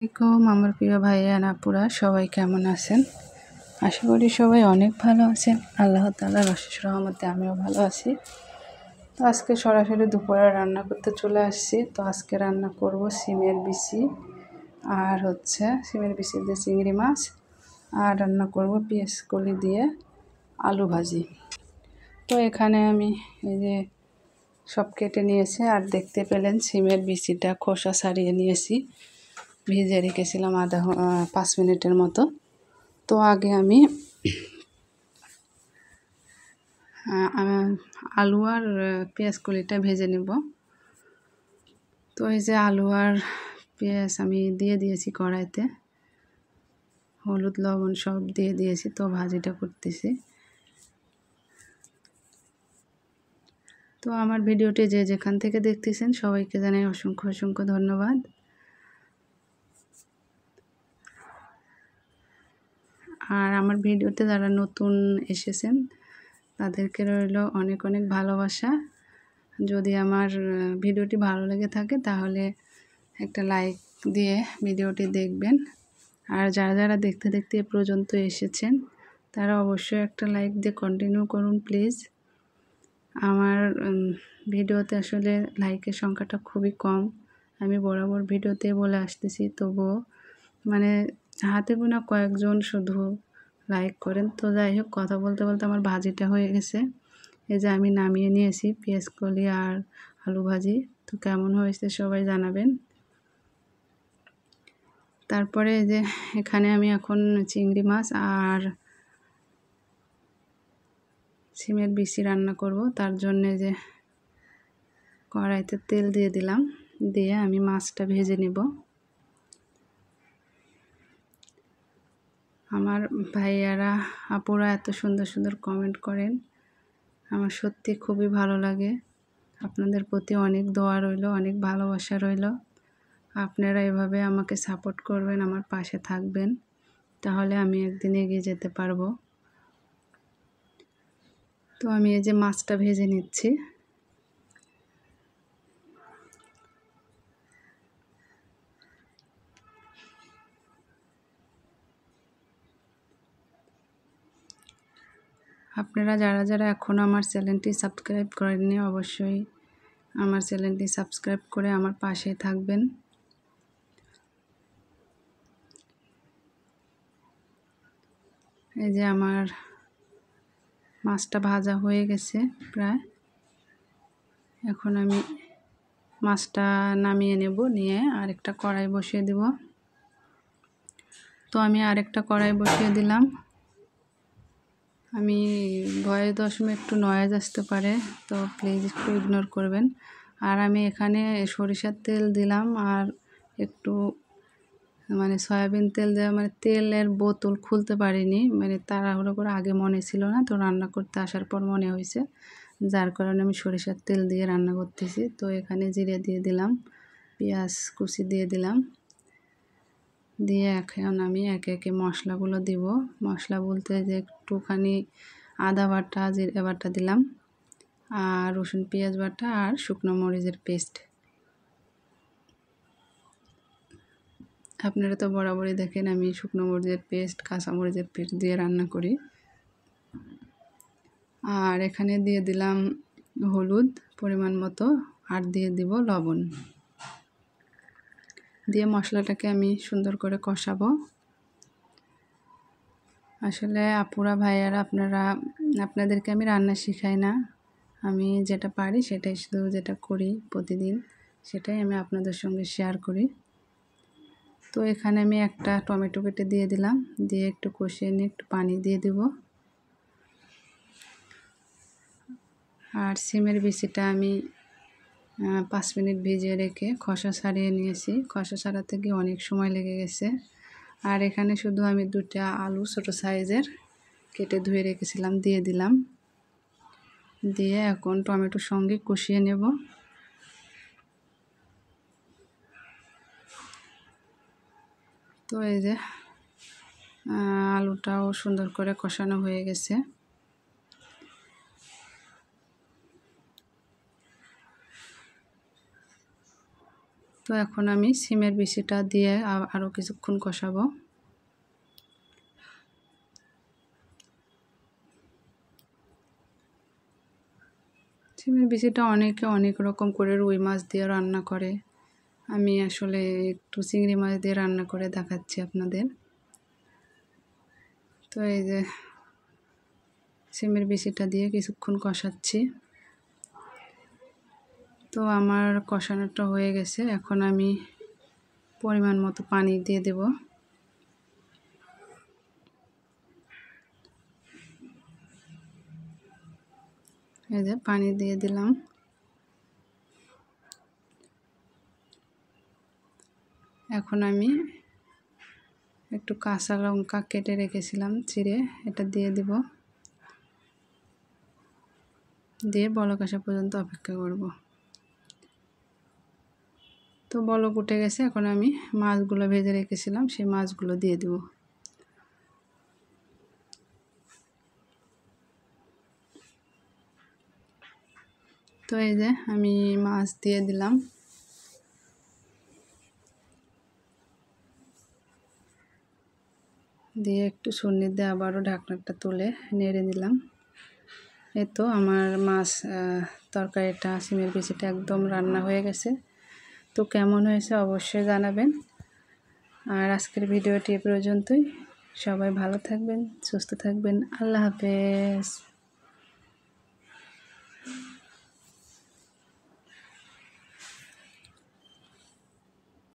আসসালামাইকুম আমার প্রিয় ভাইয়া আপুরা সবাই কেমন আছেন? আশা করি সবাই অনেক ভালো আছেন। আল্লাহ তাআলার অশেষ রহমতে আমিও ভালো আছি। তো আজকে সরাসরি দুপুরে রান্না করতে চলে আসছি। তো আজকে রান্না করব সিমের বিচি আর সিমের বিচি দিয়ে চিংড়ি মাছ, আর রান্না করব পেঁয়াজ কলি দিয়ে আলু ভাজি। তো এখানে আমি এই যে সব কেটে নিয়েছি, আর দেখতে পেলেন সিমের বিচিটা খোসা ছাড়িয়ে নিয়েছি, ভিজে রেখেছিলাম 5 মিনিটের মতো। তো আগে আমি আলু আর পেঁয়াজ কলিটা ভেজে নেব। তো এই যে আলু আর পেঁয়াজ আমি দিয়ে দিয়েছি কড়াইতে, হলুদ লবণ সব দিয়ে দিয়েছি। তো ভাজিটা করতেছি। তো আমার ভিডিওটি যে যেখান থেকে দেখতেছেন সবাইকে জানাই অসংখ্য অসংখ্য ধন্যবাদ। আর আমার ভিডিওতে যারা নতুন এসেছেন তাদেরকে রইল অনেক অনেক ভালোবাসা। যদি আমার ভিডিওটি ভালো লেগে থাকে তাহলে একটা লাইক দিয়ে ভিডিওটি দেখবেন। আর যারা যারা দেখতে দেখতে এ পর্যন্ত এসেছেন তারা অবশ্যই একটা লাইক দিয়ে কন্টিনিউ করুন প্লিজ। আমার ভিডিওতে আসলে লাইকের সংখ্যাটা খুবই কম। আমি বরাবর ভিডিওতে বলে আসতেছি, তবুও মানে হাতে গোনা কয়েকজন শুধু লাইক করেন। তো যাই হোক, কথা বলতে বলতে আমার ভাজিটা হয়ে গেছে। এই যে আমি নামিয়ে নিয়েছি পেঁয়াজ কলি আর আলু ভাজি। তো কেমন হয়েছে সবাই জানাবেন। তারপরে এই যে এখানে আমি এখন চিংড়ি মাছ আর সিমের বিচি রান্না করব। তার জন্য যে কড়াইতে তেল দিয়ে দিলাম, দিয়ে আমি মাছটা ভেজে নেব। আমার ভাইয়ারা আপুরা এত সুন্দর সুন্দর কমেন্ট করেন, আমার সত্যি খুবই ভালো লাগে। আপনাদের প্রতি অনেক দোয়া রইল, অনেক ভালোবাসা রইল। আপনারা এভাবে আমাকে সাপোর্ট করবেন, আমার পাশে থাকবেন, তাহলে আমি একদিন এগিয়ে যেতে পারবো। তো আমি এই যে মাছটা ভেজে নিচ্ছি। আপনারা যারা যারা এখনও আমার চ্যানেলটি সাবস্ক্রাইব করেননি অবশ্যই আমার চ্যানেলটি সাবস্ক্রাইব করে আমার পাশে থাকবেন। এই যে আমার মাছটা ভাজা হয়ে গেছে প্রায়। এখন আমি মাছটা নামিয়ে নেব, নিয়ে আরেকটা কড়াই বসিয়ে দেব। তো আমি আরেকটা কড়াই বসিয়ে দিলাম। আমি ভয়েস দশমে একটু নয়েজ আসতে পারে, তো প্লিজ একটু ইগনোর করবেন। আর আমি এখানে সরিষার তেল দিলাম, আর একটু সয়াবিন তেল দেওয়া, তেলের বোতল খুলতে পারিনি, তাড়াহুড়ো করে আগে মনে ছিল না, তো রান্না করতে আসার পর মনে হয়েছে, যার কারণে আমি সরিষার তেল দিয়ে রান্না করতেছি। তো এখানে জিরে দিয়ে দিলাম, পেঁয়াজ কুচি দিয়ে দিলাম, দিয়ে এখন আমি একে একে মশলাগুলো দিব। মশলা বলতে যে একটুখানি আদা বাটা, জিরে বাটা দিলাম, আর রসুন পেঁয়াজ বাটা, আর শুকনো মরিচের পেস্ট। আপনারা তো বরাবরই দেখেন আমি শুকনো মরিচের পেস্ট, কাঁচা মরিচের পেস্ট দিয়ে রান্না করি। আর এখানে দিয়ে দিলাম হলুদ পরিমাণ মতো, আর দিয়ে দিব লবণ। দিয়ে মশলাটাকে আমি সুন্দর করে কষাবো। আসলে আপুরা ভাইয়ারা আপনাদেরকে আমি রান্না শিখাই না, আমি যেটা পারি সেটাই, শুধু যেটা করি প্রতিদিন সেটাই আমি আপনাদের সঙ্গে শেয়ার করি। তো এখানে আমি একটা টমেটো কেটে দিয়ে দিলাম, দিয়ে একটু কষিয়ে নিয়ে একটু পানি দিয়ে দিব। আর সিমের বিচিটা আমি 5 মিনিট ভিজিয়ে রেখে খোসা ছাড়িয়ে নিয়েছি। খোসা ছাড়াতে গিয়ে অনেক সময় লেগে গেছে। আর এখানে শুধু আমি 2টা আলু ছোটো সাইজের কেটে ধুয়ে রেখেছিলাম দিয়ে দিলাম, দিয়ে এখন টমেটোর সঙ্গে কষিয়ে নেব। তো এই যে আলুটাও সুন্দর করে কষানো হয়ে গেছে। তো এখন আমি সিমের বিচিটা দিয়ে আরও কিছুক্ষণ কষাবো। সিমের বিচিটা অনেকে অনেক রকম করে রুই মাছ দিয়ে রান্না করে, আমি আসলে একটু চিংড়ি মাছ দিয়ে রান্না করে দেখাচ্ছি আপনাদের। তো এই যে সিমের বিচিটা দিয়ে কিছুক্ষণ কষাচ্ছি। তো আমার কষানোটা হয়ে গেছে, এখন আমি পরিমাণ মতো পানি দিয়ে দেব। এই যে পানি দিয়ে দিলাম। এখন আমি একটু কাঁচা লঙ্কা কেটে রেখেছিলাম চিড়ে, এটা দিয়ে দিব। দিয়ে বলক আসা পর্যন্ত অপেক্ষা করব। তো বলক উঠে গেছে, এখন আমি মাছগুলো ভেজে রেখেছিলাম সেই মাছগুলো দিয়ে দেব। তো এই যে আমি মাছ দিয়ে দিলাম। দিয়ে একটু সুন্নি দিয়ে আবারও ঢাকনাটা তুলে নেড়ে দিলাম। এই তো আমার মাছ তরকারিটা সিমের বিচিটা একদম রান্না হয়ে গেছে। তো কেমন হয়েছে অবশ্যই জানাবেন। আর আজকের ভিডিওটি এ পর্যন্তই। সবাই ভালো থাকবেন, সুস্থ থাকবেন। আল্লাহ হাফেজ।